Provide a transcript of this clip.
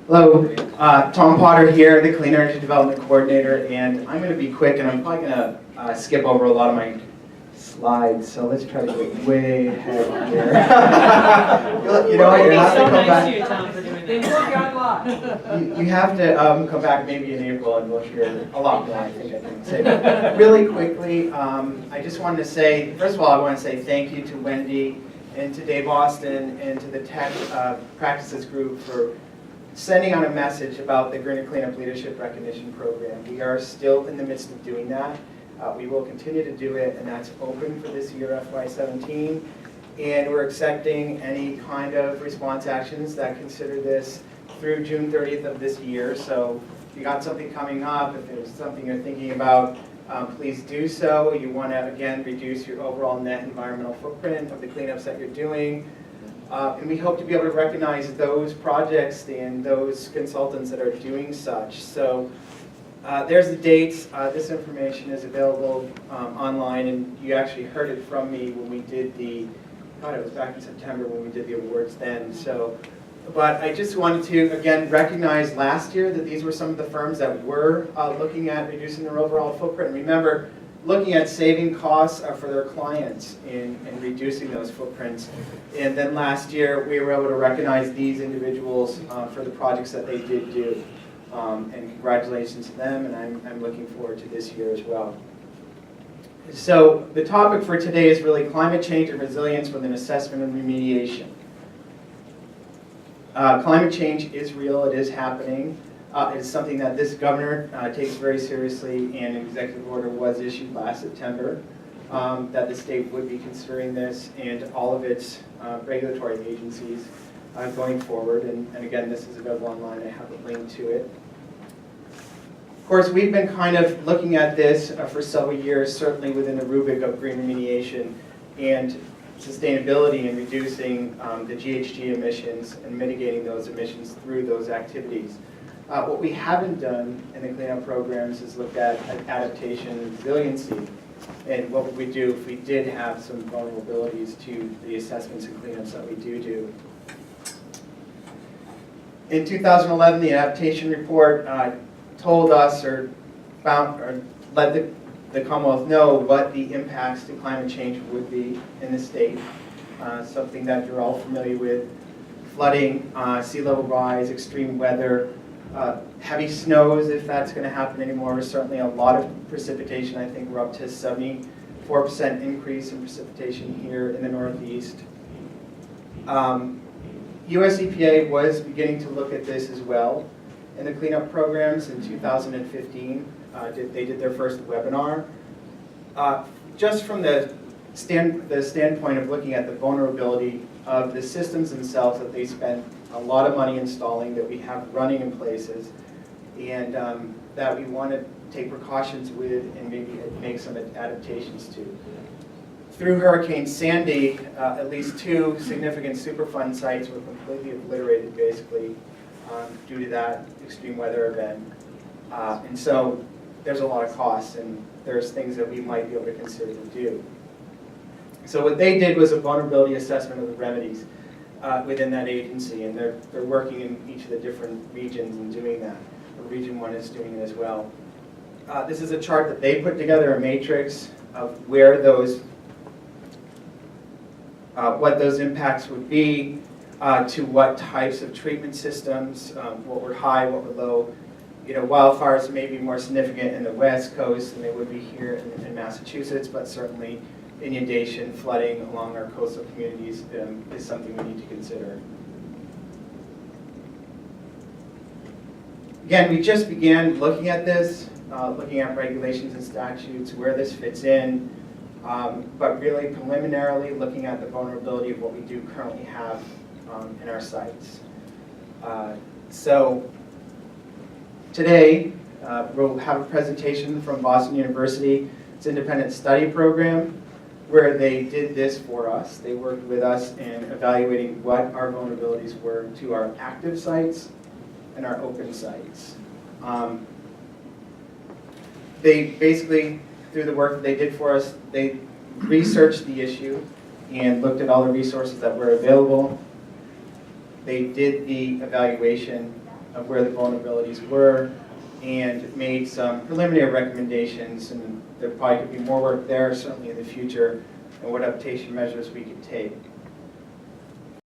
Hello, Tom Potter here, the Clean Energy Development Coordinator, and I'm going to be quick, and I'm probably going to skip over a lot of my slides, so let's try to get way ahead here. You know what, you have to come back. You have to come back maybe in April, and we'll hear a lot more, I can say. But really quickly, I just wanted to say, first of all, I want to say thank you to Wendy and to Dave Austin and to the Tech Practices Group for sending out a message about the Greener Cleanup Leadership Recognition Program. We are still in the midst of doing that. We will continue to do it, and that's open for this year, FY17. And we're accepting any kind of response actions that consider this through June 30th of this year. So if you got something coming up, if there's something you're thinking about, please do so. You want to, again, reduce your overall net environmental footprint of the cleanups that you're doing. And we hope to be able to recognize those projects and those consultants that are doing such. So there's the dates. This information is available online, and you actually heard it from me when we did it was back in September when we did the awards then. So, but I just wanted to, again, recognize last year that these were some of the firms that were looking at reducing their overall footprint. Remember, looking at saving costs for their clients and reducing those footprints. And then last year, we were able to recognize these individuals for the projects that they did do. And congratulations to them, and I'm looking forward to this year as well. So the topic for today is really climate change and resilience with an assessment and remediation. Climate change is real, it is happening. It is something that this governor takes very seriously, and an executive order was issued last September that the state would be considering this and all of its regulatory agencies going forward. And again, this is available online. I have a link to it. Of course, we've been kind of looking at this for several years, certainly within the rubric of green remediation and sustainability and reducing the GHG emissions and mitigating those emissions through those activities. What we haven't done in the cleanup programs is look at adaptation and resiliency, and what would we do if we did have some vulnerabilities to the assessments and cleanups that we do. In 2011, the adaptation report told us or let the Commonwealth know what the impacts to climate change would be in the state, something that you're all familiar with: flooding, sea level rise, extreme weather, heavy snows, if that's going to happen anymore. Certainly a lot of precipitation. I think we're up to 74% increase in precipitation here in the Northeast. US EPA was beginning to look at this as well in the cleanup programs in 2015. They did their first webinar. Just from the standpoint of looking at the vulnerability of the systems themselves that they spent a lot of money installing, that we have running in places, and that we want to take precautions with and maybe make some adaptations to. Through Hurricane Sandy, at least 2 significant Superfund sites were completely obliterated, basically, due to that extreme weather event. And so there's a lot of costs, and there's things that we might be able to consider to do. So what they did was a vulnerability assessment of the remedies within that agency, and they're working in each of the different regions and doing that. Region 1 is doing it as well. This is a chart that they put together, a matrix of where those what those impacts would be to what types of treatment systems, what were high, what were low. You know, wildfires may be more significant in the West Coast than they would be here in Massachusetts, but certainly inundation, flooding along our coastal communities is something we need to consider. Again, we just began looking at this, looking at regulations and statutes, where this fits in, but really preliminarily looking at the vulnerability of what we do currently have in our sites. So today, we'll have a presentation from Boston University. It's an independent study program where they did this for us. They worked with us in evaluating what our vulnerabilities were to our active sites and our open sites. They basically, through the work that they did for us, they researched the issue and looked at all the resources that were available. They did the evaluation of where the vulnerabilities were and made some preliminary recommendations, and there probably could be more work there, certainly in the future, and what adaptation measures we could take.